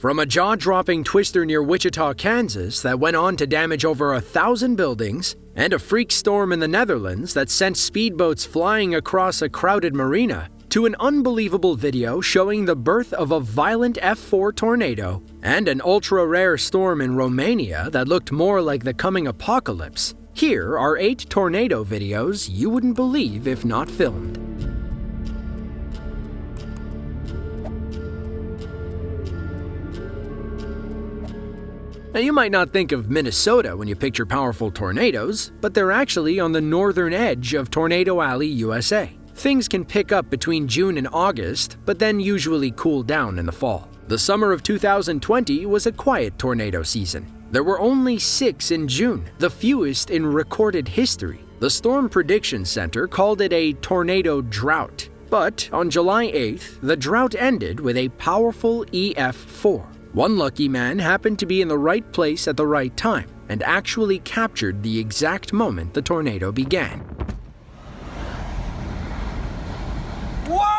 From a jaw-dropping twister near Wichita, Kansas that went on to damage over 1,000 buildings, and a freak storm in the Netherlands that sent speedboats flying across a crowded marina, to an unbelievable video showing the birth of a violent F4 tornado, and an ultra-rare storm in Romania that looked more like the coming apocalypse, here are 8 tornado videos you wouldn't believe if not filmed. Now, you might not think of Minnesota when you picture powerful tornadoes, but they're actually on the northern edge of Tornado Alley, USA. Things can pick up between June and August, but then usually cool down in the fall. The summer of 2020 was a quiet tornado season. There were only 6 in June, the fewest in recorded history. The Storm Prediction Center called it a tornado drought. But on July 8th, the drought ended with a powerful EF4. One lucky man happened to be in the right place at the right time and actually captured the exact moment the tornado began. Whoa!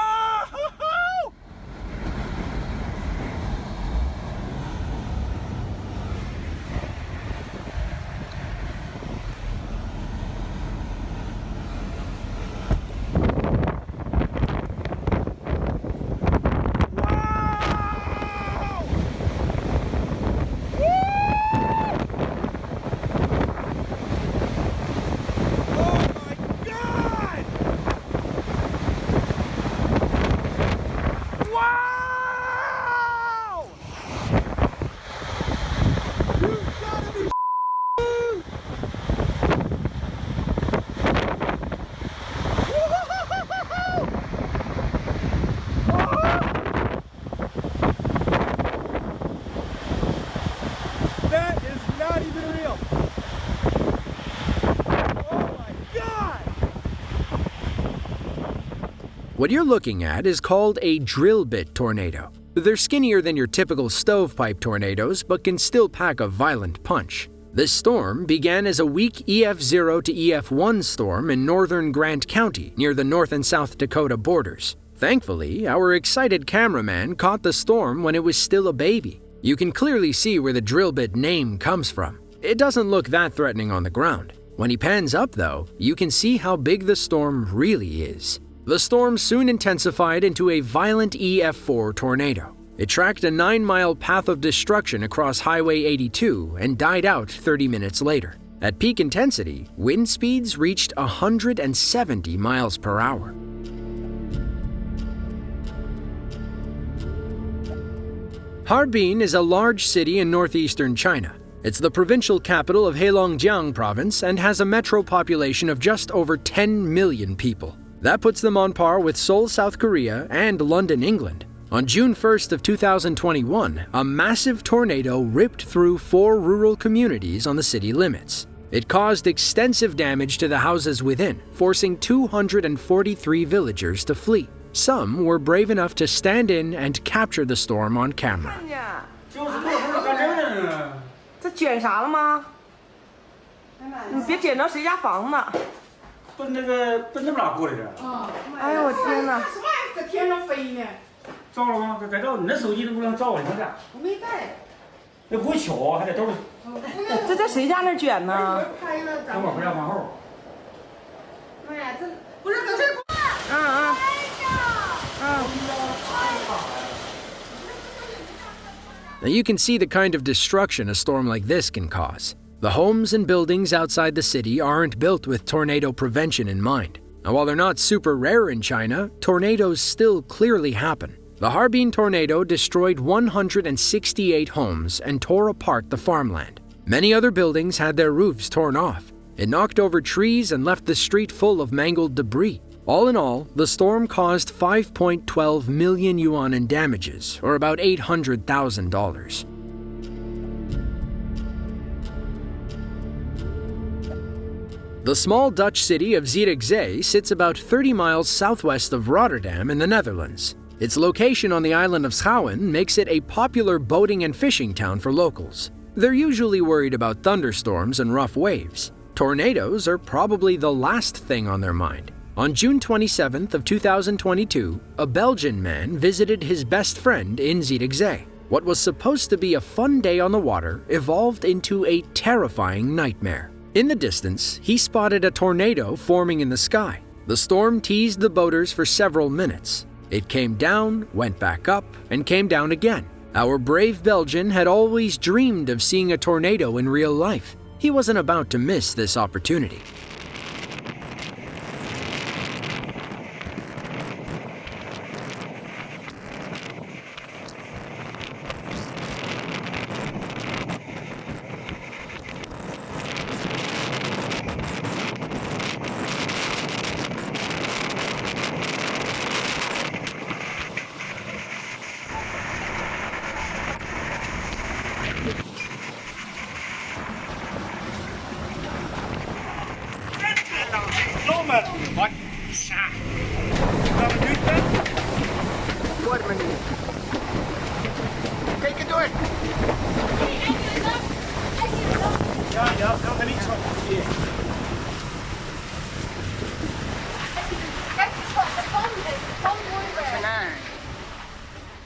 What you're looking at is called a drill bit tornado. They're skinnier than your typical stovepipe tornadoes, but can still pack a violent punch. This storm began as a weak EF0 to EF1 storm in northern Grant County, near the North and South Dakota borders. Thankfully, our excited cameraman caught the storm when it was still a baby. You can clearly see where the drill bit name comes from. It doesn't look that threatening on the ground. When he pans up, though, you can see how big the storm really is. The storm soon intensified into a violent EF4 tornado. It tracked a 9-mile path of destruction across Highway 82 and died out 30 minutes later. At peak intensity, wind speeds reached 170 miles per hour. Harbin is a large city in northeastern China. It's the provincial capital of Heilongjiang province and has a metro population of just over 10 million people. That puts them on par with Seoul, South Korea, and London, England. On June 1st of 2021, a massive tornado ripped through 4 rural communities on the city limits. It caused extensive damage to the houses within, forcing 243 villagers to flee. Some were brave enough to stand in and capture the storm on camera. 这卷啥了吗？你别卷到谁家房子。奔那么哪过来的？哎呦我天哪！什么在天上飞呢？照了吗？在照，你那手机能不能照？你看看。我没带。那不会巧啊，还得兜里。这在谁家那卷呢？拍了咱等会儿回家往后。妈呀，这不是搁这儿。Now you can see the kind of destruction a storm like this can cause. The homes and buildings outside the city aren't built with tornado prevention in mind. Now, while they're not super rare in China, tornadoes still clearly happen. The Harbin Tornado destroyed 168 homes and tore apart the farmland. Many other buildings had their roofs torn off. It knocked over trees and left the street full of mangled debris. All in all, the storm caused 5.12 million yuan in damages, or about $800,000. The small Dutch city of Zierikzee sits about 30 miles southwest of Rotterdam in the Netherlands. Its location on the island of Schouwen makes it a popular boating and fishing town for locals. They're usually worried about thunderstorms and rough waves. Tornadoes are probably the last thing on their mind. On June 27th of 2022, a Belgian man visited his best friend in Zierikzee. What was supposed to be a fun day on the water evolved into a terrifying nightmare. In the distance, he spotted a tornado forming in the sky. The storm teased the boaters for several minutes. It came down, went back up, and came down again. Our brave Belgian had always dreamed of seeing a tornado in real life. He wasn't about to miss this opportunity.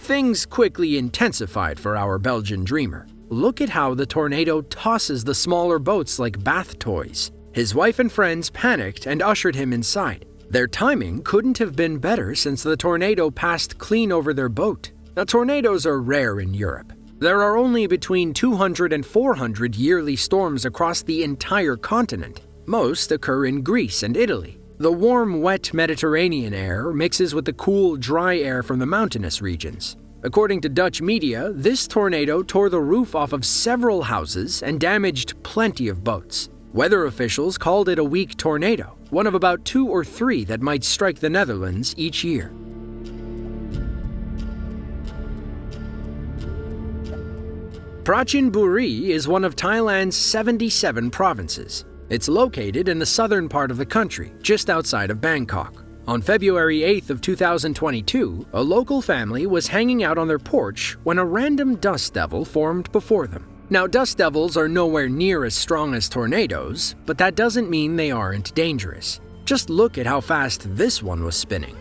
Things quickly intensified for our Belgian dreamer. Look at how the tornado tosses the smaller boats like bath toys. His wife and friends panicked and ushered him inside. Their timing couldn't have been better since the tornado passed clean over their boat. Now, tornadoes are rare in Europe. There are only between 200 and 400 yearly storms across the entire continent. Most occur in Greece and Italy. The warm, wet Mediterranean air mixes with the cool, dry air from the mountainous regions. According to Dutch media, this tornado tore the roof off of several houses and damaged plenty of boats. Weather officials called it a weak tornado, one of about 2 or 3 that might strike the Netherlands each year. Prachin Buri is one of Thailand's 77 provinces. It's located in the southern part of the country, just outside of Bangkok. On February 8th of 2022, a local family was hanging out on their porch when a random dust devil formed before them. Now, dust devils are nowhere near as strong as tornadoes, but that doesn't mean they aren't dangerous. Just look at how fast this one was spinning.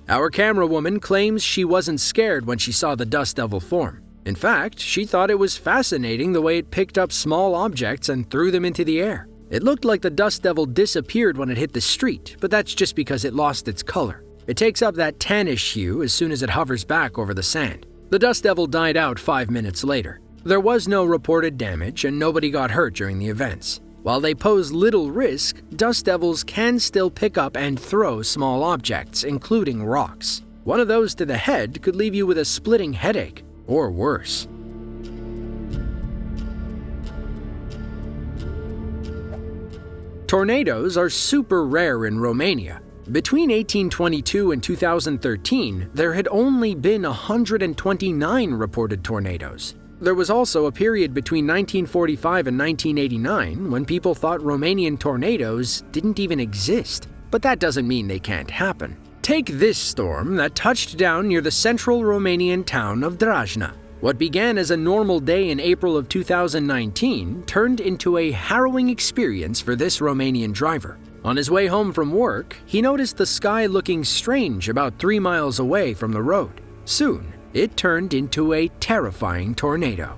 Our camera woman claims she wasn't scared when she saw the dust devil form. In fact, she thought it was fascinating the way it picked up small objects and threw them into the air. It looked like the dust devil disappeared when it hit the street, but that's just because it lost its color. It takes up that tannish hue as soon as it hovers back over the sand. The dust devil died out 5 minutes later. There was no reported damage and nobody got hurt during the events. While they pose little risk, dust devils can still pick up and throw small objects, including rocks. One of those to the head could leave you with a splitting headache, or worse. Tornadoes are super rare in Romania. Between 1822 and 2013, there had only been 129 reported tornadoes. There was also a period between 1945 and 1989 when people thought Romanian tornadoes didn't even exist. But that doesn't mean they can't happen. Take this storm that touched down near the central Romanian town of Drajna. What began as a normal day in April of 2019 turned into a harrowing experience for this Romanian driver. On his way home from work, he noticed the sky looking strange about 3 miles away from the road. Soon, it turned into a terrifying tornado.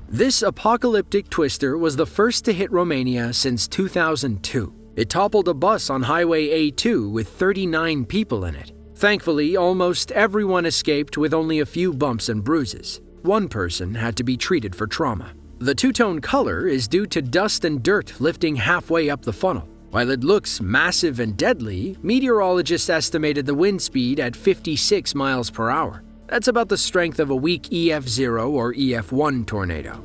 This apocalyptic twister was the first to hit Romania since 2002. It toppled a bus on Highway A2 with 39 people in it. Thankfully, almost everyone escaped with only a few bumps and bruises. One person had to be treated for trauma. The two-tone color is due to dust and dirt lifting halfway up the funnel. While it looks massive and deadly, meteorologists estimated the wind speed at 56 miles per hour. That's about the strength of a weak EF0 or EF1 tornado.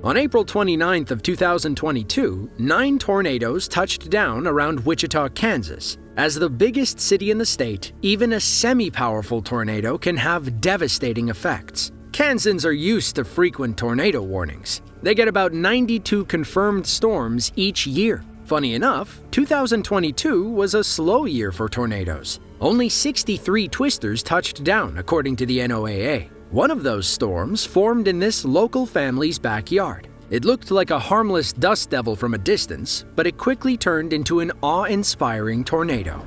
On April 29th of 2022, 9 tornadoes touched down around Wichita, Kansas. As the biggest city in the state, even a semi-powerful tornado can have devastating effects. Kansans are used to frequent tornado warnings. They get about 92 confirmed storms each year. Funny enough, 2022 was a slow year for tornadoes. Only 63 twisters touched down, according to the NOAA. One of those storms formed in this local family's backyard. It looked like a harmless dust devil from a distance, but it quickly turned into an awe-inspiring tornado.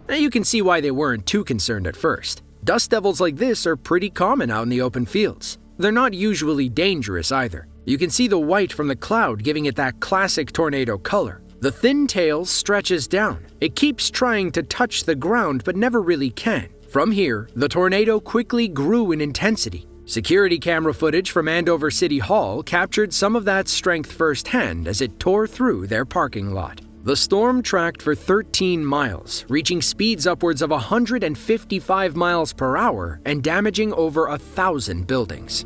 Now you can see why they weren't too concerned at first. Dust devils like this are pretty common out in the open fields. They're not usually dangerous either. You can see the white from the cloud giving it that classic tornado color. The thin tail stretches down. It keeps trying to touch the ground but never really can. From here, the tornado quickly grew in intensity. Security camera footage from Andover City Hall captured some of that strength firsthand as it tore through their parking lot. The storm tracked for 13 miles, reaching speeds upwards of 155 miles per hour and damaging over 1,000 buildings.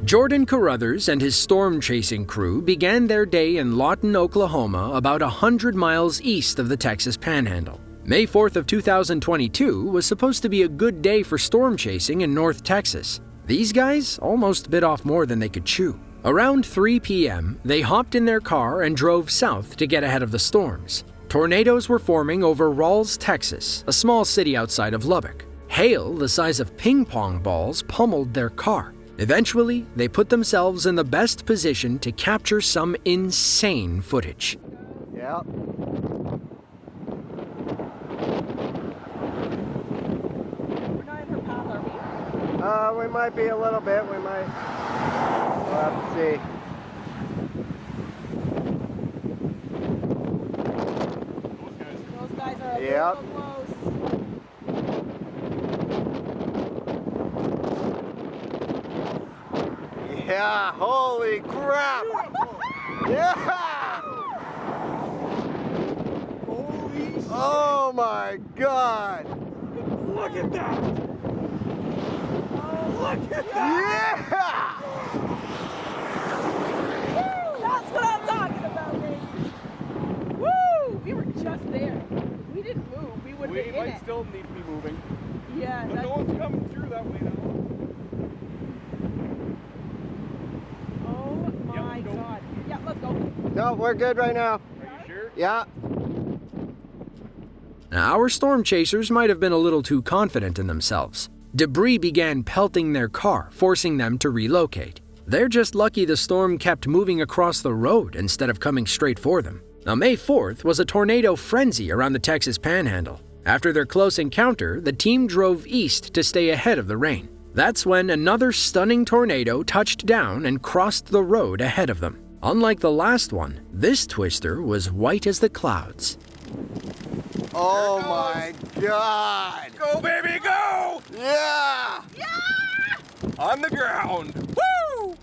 Jordan Carruthers and his storm-chasing crew began their day in Lawton, Oklahoma, about 100 miles east of the Texas Panhandle. May 4th of 2022 was supposed to be a good day for storm chasing in North Texas. These guys almost bit off more than they could chew. Around 3 p.m., they hopped in their car and drove south to get ahead of the storms. Tornadoes were forming over Ralls, Texas, a small city outside of Lubbock. Hail the size of ping-pong balls pummeled their car. Eventually, they put themselves in the best position to capture some insane footage. Yeah. We might be a little bit. We'll have to see. Those guys are a Yep. little close. Yeah, holy crap! Yeah! Holy shit! Oh my God! Look at that! Look at that! Yeah! Woo! That's what I'm talking about, baby. Woo! We were just there. If we didn't move, we would have been in might it. still need to be moving. Yeah, But that's... no one's coming through that way now. Oh my God. Yeah, let's go. No, we're good right now. Are you sure? Yeah. Now, our storm chasers might have been a little too confident in themselves. Debris began pelting their car, forcing them to relocate. They're just lucky the storm kept moving across the road instead of coming straight for them. Now, May 4th was a tornado frenzy around the Texas Panhandle. After their close encounter, the team drove east to stay ahead of the rain. That's when another stunning tornado touched down and crossed the road ahead of them. Unlike the last one, this twister was white as the clouds. Oh my God! Go, baby, go! Yeah! On the ground. Woo!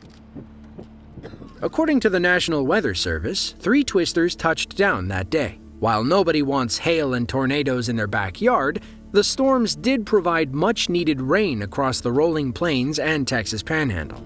According to the National Weather Service, 3 twisters touched down that day. While nobody wants hail and tornadoes in their backyard, the storms did provide much-needed rain across the rolling plains and Texas Panhandle.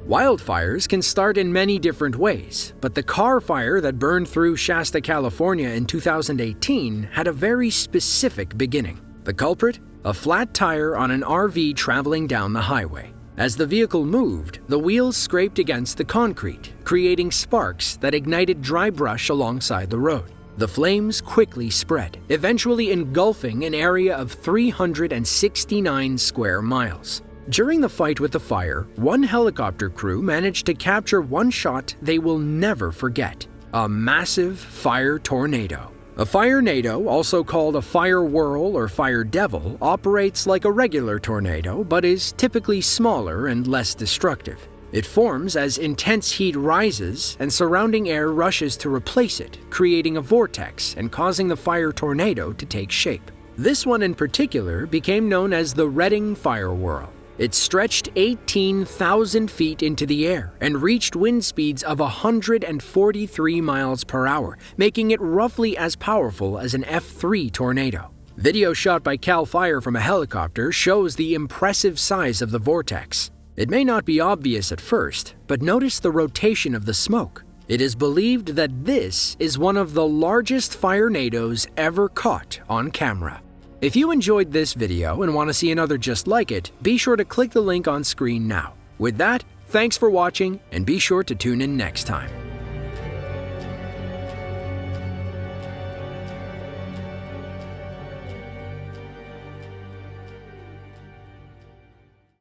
Wildfires can start in many different ways, but the car fire that burned through Shasta, California in 2018 had a very specific beginning. The culprit? A flat tire on an RV traveling down the highway. As the vehicle moved, the wheels scraped against the concrete, creating sparks that ignited dry brush alongside the road. The flames quickly spread, eventually engulfing an area of 369 square miles. During the fight with the fire, one helicopter crew managed to capture one shot they will never forget: a massive fire tornado. A firenado, also called a fire whirl or fire devil, operates like a regular tornado but is typically smaller and less destructive. It forms as intense heat rises and surrounding air rushes to replace it, creating a vortex and causing the fire tornado to take shape. This one in particular became known as the Redding Fire Whirl. It stretched 18,000 feet into the air and reached wind speeds of 143 miles per hour, making it roughly as powerful as an F3 tornado. Video shot by CAL FIRE from a helicopter shows the impressive size of the vortex. It may not be obvious at first, but notice the rotation of the smoke. It is believed that this is one of the largest firenadoes ever caught on camera. If you enjoyed this video and want to see another just like it, be sure to click the link on screen now. With that, thanks for watching and be sure to tune in next time.